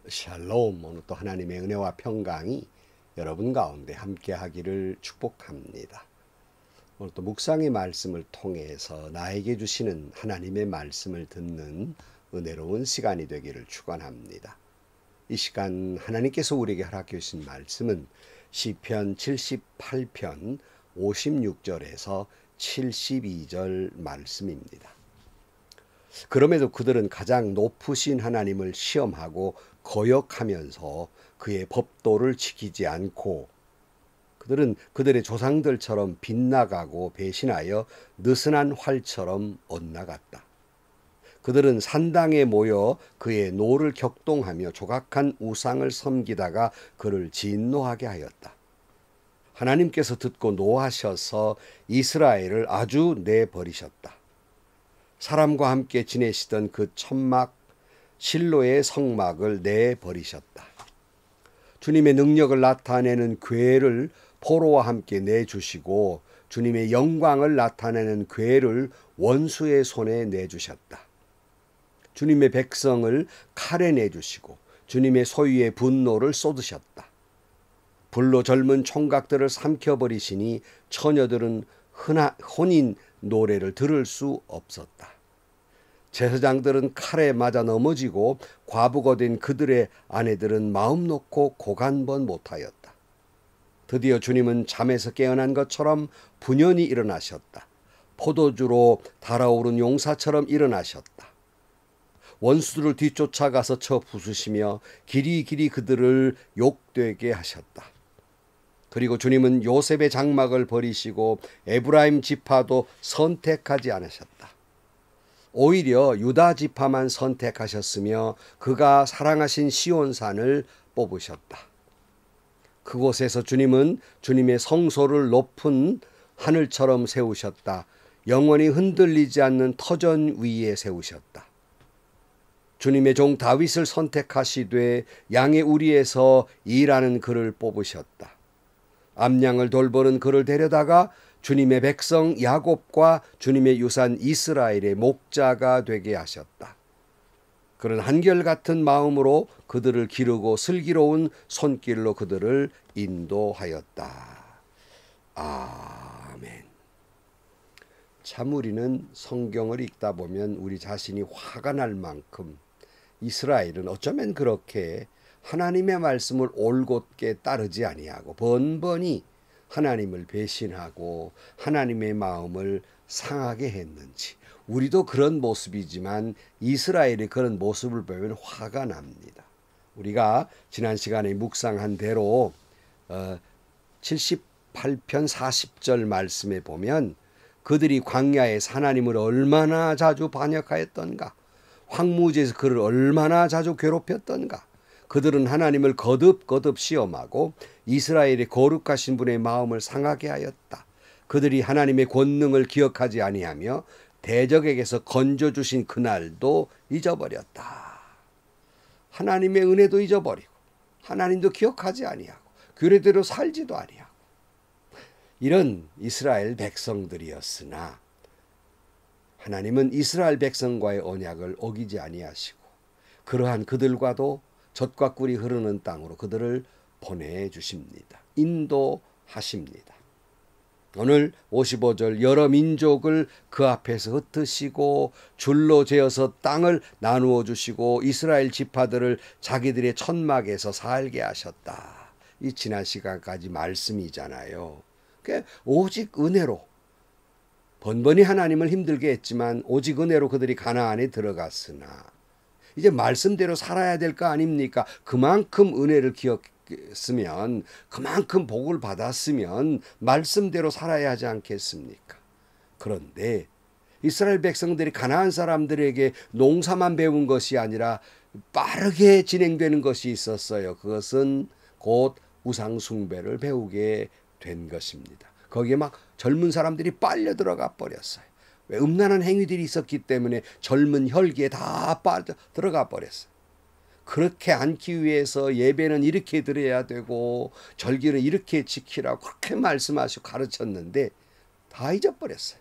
샬롬. 오늘 또 하나님의 은혜와 평강이 여러분 가운데 함께 하기를 축복합니다. 오늘 또 묵상의 말씀을 통해서 나에게 주시는 하나님의 말씀을 듣는 은혜로운 시간이 되기를 축원합니다. 이 시간 하나님께서 우리에게 허락해 주신 말씀은 시편 78편 56절에서 72절 말씀입니다. 그럼에도 그들은 가장 높으신 하나님을 시험하고 거역하면서 그의 법도를 지키지 않고, 그들은 그들의 조상들처럼 빗나가고 배신하여 느슨한 활처럼 엇나갔다. 그들은 산당에 모여 그의 노를 격동하며 조각한 우상을 섬기다가 그를 진노하게 하였다. 하나님께서 듣고 노하셔서 이스라엘을 아주 내버리셨다. 사람과 함께 지내시던 그 천막 실로의 성막을 내버리셨다. 주님의 능력을 나타내는 궤를 포로와 함께 내주시고 주님의 영광을 나타내는 궤를 원수의 손에 내주셨다. 주님의 백성을 칼에 내주시고 주님의 소유의 분노를 쏟으셨다. 불로 젊은 총각들을 삼켜버리시니 처녀들은 혼인 노래를 들을 수 없었다. 제사장들은 칼에 맞아 넘어지고 과부가 된 그들의 아내들은 마음 놓고 고간번 못하였다. 드디어 주님은 잠에서 깨어난 것처럼 분연히 일어나셨다. 포도주로 달아오른 용사처럼 일어나셨다. 원수들을 뒤쫓아가서 쳐 부수시며 길이길이 그들을 욕되게 하셨다. 그리고 주님은 요셉의 장막을 버리시고 에브라임 지파도 선택하지 않으셨다. 오히려 유다 지파만 선택하셨으며 그가 사랑하신 시온산을 뽑으셨다. 그곳에서 주님은 주님의 성소를 높은 하늘처럼 세우셨다. 영원히 흔들리지 않는 터전 위에 세우셨다. 주님의 종 다윗을 선택하시되 양의 우리에서 일하는 그를 뽑으셨다. 암양을 돌보는 그를 데려다가 주님의 백성 야곱과 주님의 유산 이스라엘의 목자가 되게 하셨다. 그는 한결같은 마음으로 그들을 기르고 슬기로운 손길로 그들을 인도하였다. 아멘. 참 우리는 성경을 읽다 보면 우리 자신이 화가 날 만큼 이스라엘은 어쩌면 그렇게 하나님의 말씀을 올곧게 따르지 아니하고 번번이 하나님을 배신하고 하나님의 마음을 상하게 했는지, 우리도 그런 모습이지만 이스라엘이 그런 모습을 보면 화가 납니다. 우리가 지난 시간에 묵상한 대로 78편 40절 말씀에 보면 그들이 광야에서 하나님을 얼마나 자주 반역하였던가, 황무지에서 그를 얼마나 자주 괴롭혔던가. 그들은 하나님을 거듭거듭 시험하고 이스라엘의 거룩하신 분의 마음을 상하게 하였다. 그들이 하나님의 권능을 기억하지 아니하며 대적에게서 건져주신 그날도 잊어버렸다. 하나님의 은혜도 잊어버리고 하나님도 기억하지 아니하고 규례대로 살지도 아니하고, 이런 이스라엘 백성들이었으나 하나님은 이스라엘 백성과의 언약을 어기지 아니하시고 그러한 그들과도 젖과 꿀이 흐르는 땅으로 그들을 보내주십니다. 인도하십니다. 오늘 55절 여러 민족을 그 앞에서 흩으시고 줄로 재어서 땅을 나누어 주시고 이스라엘 지파들을 자기들의 천막에서 살게 하셨다. 이 지난 시간까지 말씀이잖아요. 그러니까 오직 은혜로, 번번이 하나님을 힘들게 했지만 오직 은혜로 그들이 가나안에 들어갔으나 이제 말씀대로 살아야 될 거 아닙니까? 그만큼 은혜를 기억했으면, 그만큼 복을 받았으면 말씀대로 살아야 하지 않겠습니까? 그런데 이스라엘 백성들이 가나안 사람들에게 농사만 배운 것이 아니라 빠르게 진행되는 것이 있었어요. 그것은 곧 우상 숭배를 배우게 된 것입니다. 거기에 막 젊은 사람들이 빨려 들어가 버렸어요. 왜? 음란한 행위들이 있었기 때문에 젊은 혈기에 다 빠져 들어가 버렸어요. 그렇게 않기 위해서 예배는 이렇게 드려야 되고 절기는 이렇게 지키라고 그렇게 말씀하시고 가르쳤는데 다 잊어버렸어요.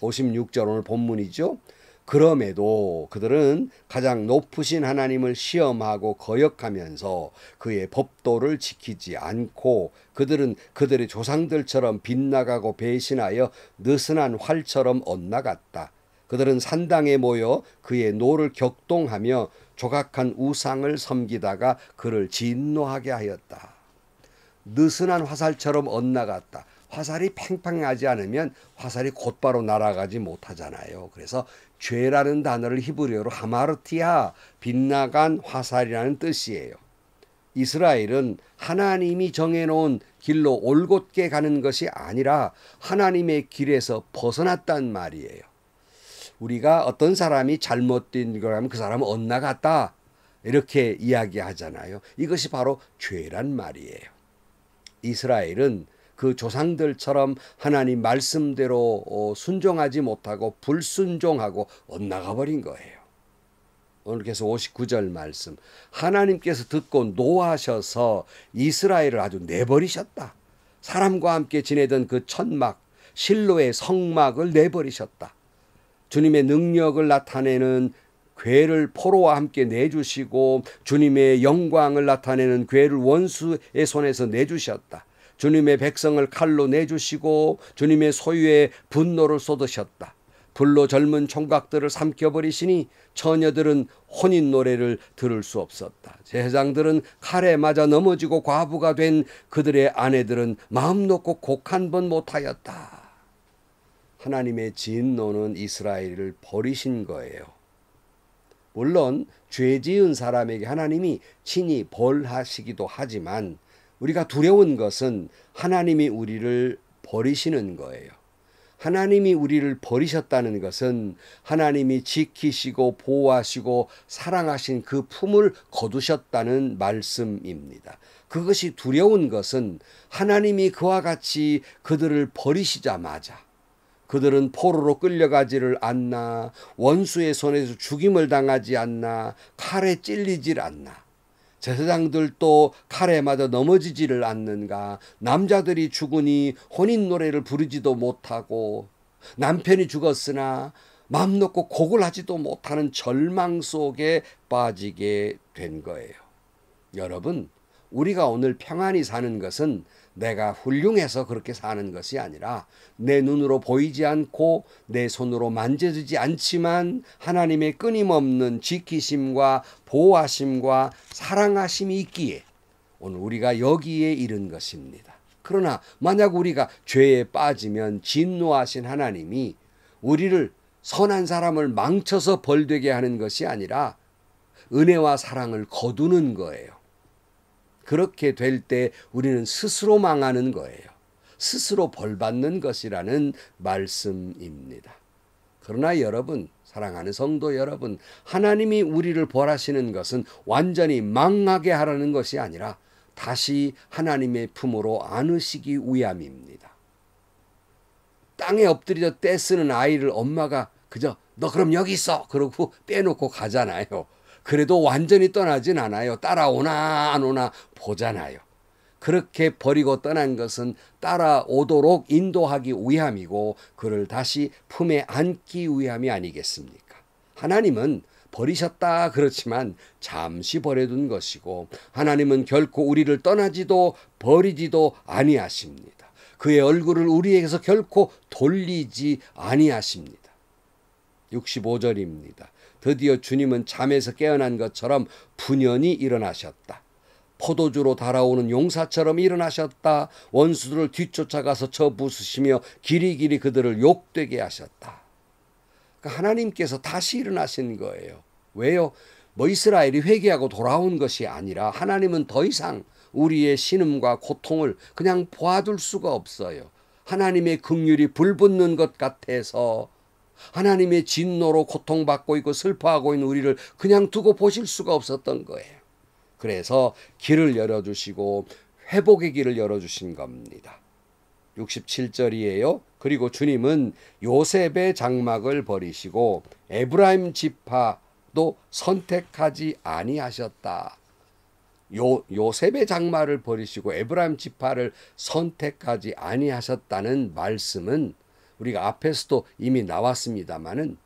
56절 오늘 본문이죠. 그럼에도 그들은 가장 높으신 하나님을 시험하고 거역하면서 그의 법도를 지키지 않고 그들은 그들의 조상들처럼 빗나가고 배신하여 느슨한 활처럼 엇나갔다. 그들은 산당에 모여 그의 노를 격동하며 조각한 우상을 섬기다가 그를 진노하게 하였다. 느슨한 화살처럼 엇나갔다. 화살이 팽팽하지 않으면 화살이 곧바로 날아가지 못하잖아요. 그래서 죄라는 단어를 히브리어로 하마르티아, 빗나간 화살이라는 뜻이에요. 이스라엘은 하나님이 정해놓은 길로 올곧게 가는 것이 아니라 하나님의 길에서 벗어났단 말이에요. 우리가 어떤 사람이 잘못된 거라면 그 사람은 엇나갔다 이렇게 이야기하잖아요. 이것이 바로 죄란 말이에요. 이스라엘은 그 조상들처럼 하나님 말씀대로 순종하지 못하고 불순종하고 엇나가 버린 거예요. 오늘께서 59절 말씀, 하나님께서 듣고 노하셔서 이스라엘을 아주 내버리셨다. 사람과 함께 지내던 그 천막 실로의 성막을 내버리셨다. 주님의 능력을 나타내는 괴를 포로와 함께 내주시고 주님의 영광을 나타내는 괴를 원수의 손에서 내주셨다. 주님의 백성을 칼로 내주시고 주님의 소유의 분노를 쏟으셨다. 불로 젊은 총각들을 삼켜버리시니 처녀들은 혼인 노래를 들을 수 없었다. 제사장들은 칼에 맞아 넘어지고 과부가 된 그들의 아내들은 마음 놓고 곡 한 번 못하였다. 하나님의 진노는 이스라엘을 버리신 거예요. 물론 죄 지은 사람에게 하나님이 친히 벌하시기도 하지만 우리가 두려운 것은 하나님이 우리를 버리시는 거예요. 하나님이 우리를 버리셨다는 것은 하나님이 지키시고 보호하시고 사랑하신 그 품을 거두셨다는 말씀입니다. 그것이 두려운 것은 하나님이 그와 같이 그들을 버리시자마자 그들은 포로로 끌려가지를 않나, 원수의 손에서 죽임을 당하지 않나, 칼에 찔리질 않나, 제사장들도 칼에 맞아 넘어지지를 않는가, 남자들이 죽으니 혼인 노래를 부르지도 못하고 남편이 죽었으나 마음 놓고 곡을 하지도 못하는 절망 속에 빠지게 된 거예요. 여러분, 우리가 오늘 평안히 사는 것은 내가 훌륭해서 그렇게 사는 것이 아니라 내 눈으로 보이지 않고 내 손으로 만져지지 않지만 하나님의 끊임없는 지키심과 보호하심과 사랑하심이 있기에 오늘 우리가 여기에 이른 것입니다. 그러나 만약 우리가 죄에 빠지면 진노하신 하나님이 우리를 선한 사람을 망쳐서 벌되게 하는 것이 아니라 은혜와 사랑을 거두는 거예요. 그렇게 될 때 우리는 스스로 망하는 거예요. 스스로 벌받는 것이라는 말씀입니다. 그러나 여러분, 사랑하는 성도 여러분, 하나님이 우리를 벌하시는 것은 완전히 망하게 하라는 것이 아니라 다시 하나님의 품으로 안으시기 위함입니다. 땅에 엎드려 떼쓰는 아이를 엄마가 그저 너 그럼 여기 있어 그러고 빼놓고 가잖아요. 그래도 완전히 떠나진 않아요. 따라오나 안 오나 보잖아요. 그렇게 버리고 떠난 것은 따라오도록 인도하기 위함이고 그를 다시 품에 안기 위함이 아니겠습니까? 하나님은 버리셨다 그렇지만 잠시 버려둔 것이고 하나님은 결코 우리를 떠나지도 버리지도 아니하십니다. 그의 얼굴을 우리에게서 결코 돌리지 아니하십니다. 65절입니다. 드디어 주님은 잠에서 깨어난 것처럼 분연히 일어나셨다. 포도주로 달아오는 용사처럼 일어나셨다. 원수들을 뒤쫓아가서 쳐부수시며 길이길이 그들을 욕되게 하셨다. 그러니까 하나님께서 다시 일어나신 거예요. 왜요? 이스라엘이 회개하고 돌아온 것이 아니라 하나님은 더 이상 우리의 신음과 고통을 그냥 봐둘 수가 없어요. 하나님의 긍휼이 불붙는 것 같아서 하나님의 진노로 고통받고 있고 슬퍼하고 있는 우리를 그냥 두고 보실 수가 없었던 거예요. 그래서 길을 열어주시고 회복의 길을 열어주신 겁니다. 67절이에요. 그리고 주님은 요셉의 장막을 버리시고 에브라임 지파도 선택하지 아니하셨다. 요셉의 장막을 버리시고 에브라임 지파를 선택하지 아니하셨다는 말씀은 우리가 앞에서도 이미 나왔습니다마는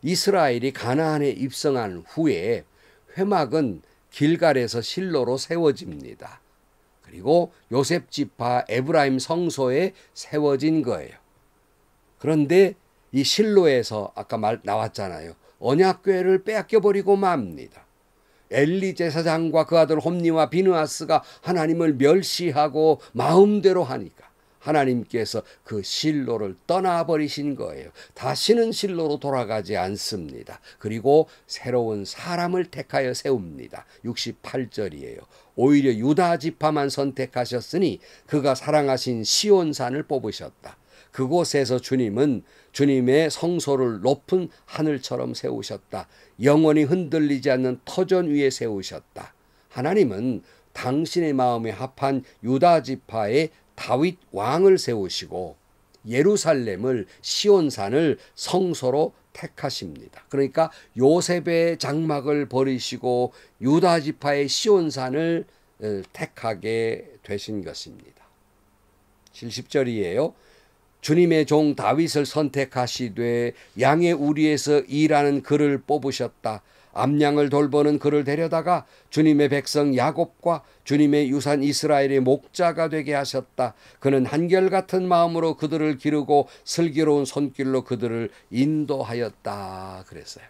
이스라엘이 가나안에 입성한 후에 회막은 길갈에서 실로로 세워집니다. 그리고 요셉 지파 에브라임 성소에 세워진 거예요. 그런데 이 실로에서 아까 나왔잖아요. 언약궤를 빼앗겨버리고 맙니다. 엘리 제사장과 그 아들 홈니와 비느하스가 하나님을 멸시하고 마음대로 하니까 하나님께서 그 실로를 떠나버리신 거예요. 다시는 실로로 돌아가지 않습니다. 그리고 새로운 사람을 택하여 세웁니다. 68절이에요. 오히려 유다 지파만 선택하셨으니 그가 사랑하신 시온산을 뽑으셨다. 그곳에서 주님은 주님의 성소를 높은 하늘처럼 세우셨다. 영원히 흔들리지 않는 터전 위에 세우셨다. 하나님은 당신의 마음에 합한 유다 지파의 다윗 왕을 세우시고 예루살렘을 시온산을 성소로 택하십니다. 그러니까 요셉의 장막을 버리시고 유다 지파의 시온산을 택하게 되신 것입니다. 70절이에요. 주님의 종 다윗을 선택하시되 양의 우리에서 일하는 그를 뽑으셨다. 암양을 돌보는 그를 데려다가 주님의 백성 야곱과 주님의 유산 이스라엘의 목자가 되게 하셨다. 그는 한결같은 마음으로 그들을 기르고 슬기로운 손길로 그들을 인도하였다. 그랬어요.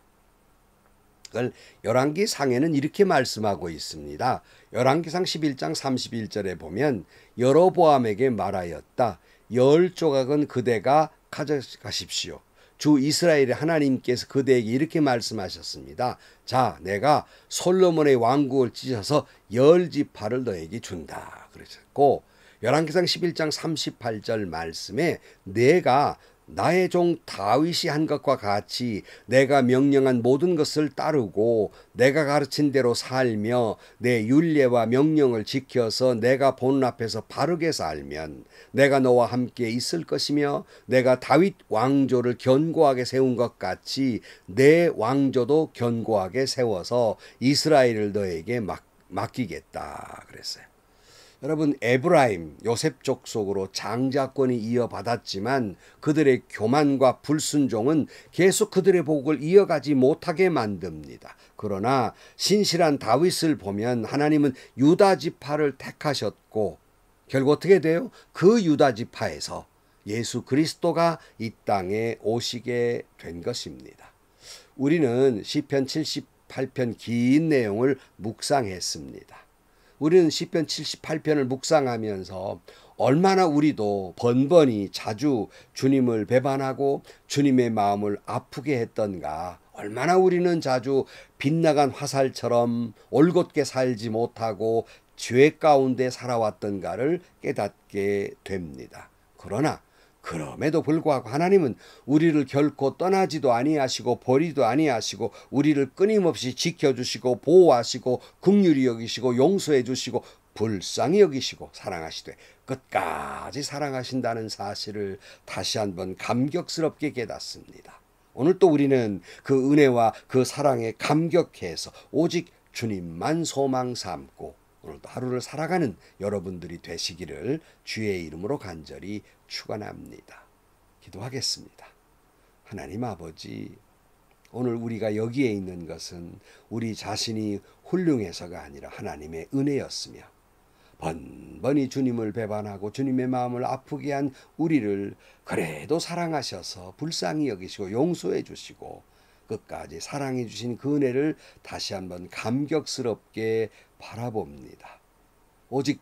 그걸 열왕기상에는 이렇게 말씀하고 있습니다. 열왕기상 11장 31절에 보면 여로보암에게 말하였다. 10조각은 그대가 가져가십시오. 주 이스라엘의 하나님께서 그대에게 이렇게 말씀하셨습니다. 자, 내가 솔로몬의 왕국을 찢어서 10지파를 너에게 준다. 그러셨고 열왕기상 11장 38절 말씀에 내가 나의 종 다윗이 한 것과 같이 내가 명령한 모든 것을 따르고 내가 가르친 대로 살며 내 율례와 명령을 지켜서 내가 보는 앞에서 바르게 살면 내가 너와 함께 있을 것이며 내가 다윗 왕조를 견고하게 세운 것 같이 내 왕조도 견고하게 세워서 이스라엘을 너에게 맡기겠다 그랬어요. 여러분, 에브라임 요셉 족속으로 장자권이 이어받았지만 그들의 교만과 불순종은 계속 그들의 복을 이어가지 못하게 만듭니다. 그러나 신실한 다윗을 보면 하나님은 유다 지파를 택하셨고 결국 어떻게 돼요? 그 유다 지파에서 예수 그리스도가 이 땅에 오시게 된 것입니다. 우리는 시편 78편 긴 내용을 묵상했습니다. 우리는 시편 78편을 묵상하면서 얼마나 우리도 번번이 자주 주님을 배반하고 주님의 마음을 아프게 했던가, 얼마나 우리는 자주 빗나간 화살처럼 올곧게 살지 못하고 죄 가운데 살아왔던가를 깨닫게 됩니다. 그러나 그럼에도 불구하고 하나님은 우리를 결코 떠나지도 아니하시고 버리도 아니하시고 우리를 끊임없이 지켜주시고 보호하시고 긍휼히 여기시고 용서해 주시고 불쌍히 여기시고 사랑하시되 끝까지 사랑하신다는 사실을 다시 한번 감격스럽게 깨닫습니다. 오늘 또 우리는 그 은혜와 그 사랑에 감격해서 오직 주님만 소망 삼고 오늘도 하루를 살아가는 여러분들이 되시기를 주의 이름으로 간절히 축원합니다. 기도하겠습니다. 하나님 아버지, 오늘 우리가 여기에 있는 것은 우리 자신이 훌륭해서가 아니라 하나님의 은혜였으며 번번이 주님을 배반하고 주님의 마음을 아프게 한 우리를 그래도 사랑하셔서 불쌍히 여기시고 용서해 주시고 끝까지 사랑해 주신 그 은혜를 다시 한번 감격스럽게 바라봅니다. 오직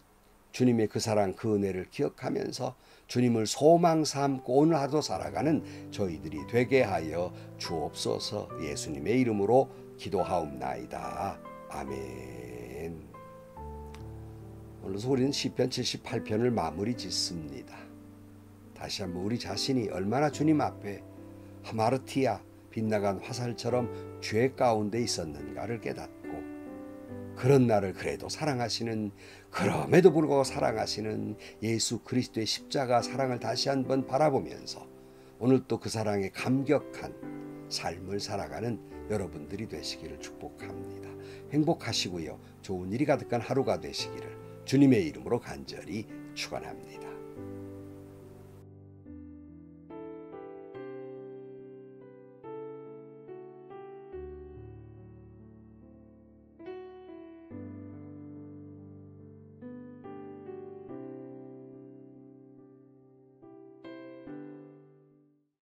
주님의 그 사랑 그 은혜를 기억하면서 주님을 소망 삼고 오늘 하루 살아가는 저희들이 되게 하여 주옵소서. 예수님의 이름으로 기도하옵나이다. 아멘. 오늘도 우리는 시편 78편을 마무리 짓습니다. 다시 한번 우리 자신이 얼마나 주님 앞에 하마르티아 빗나간 화살처럼 죄 가운데 있었는가를 깨닫고 그런 나를 그래도 사랑하시는, 그럼에도 불구하고 사랑하시는 예수 그리스도의 십자가 사랑을 다시 한번 바라보면서 오늘 또 그 사랑에 감격한 삶을 살아가는 여러분들이 되시기를 축복합니다. 행복하시고요. 좋은 일이 가득한 하루가 되시기를 주님의 이름으로 간절히 축원합니다.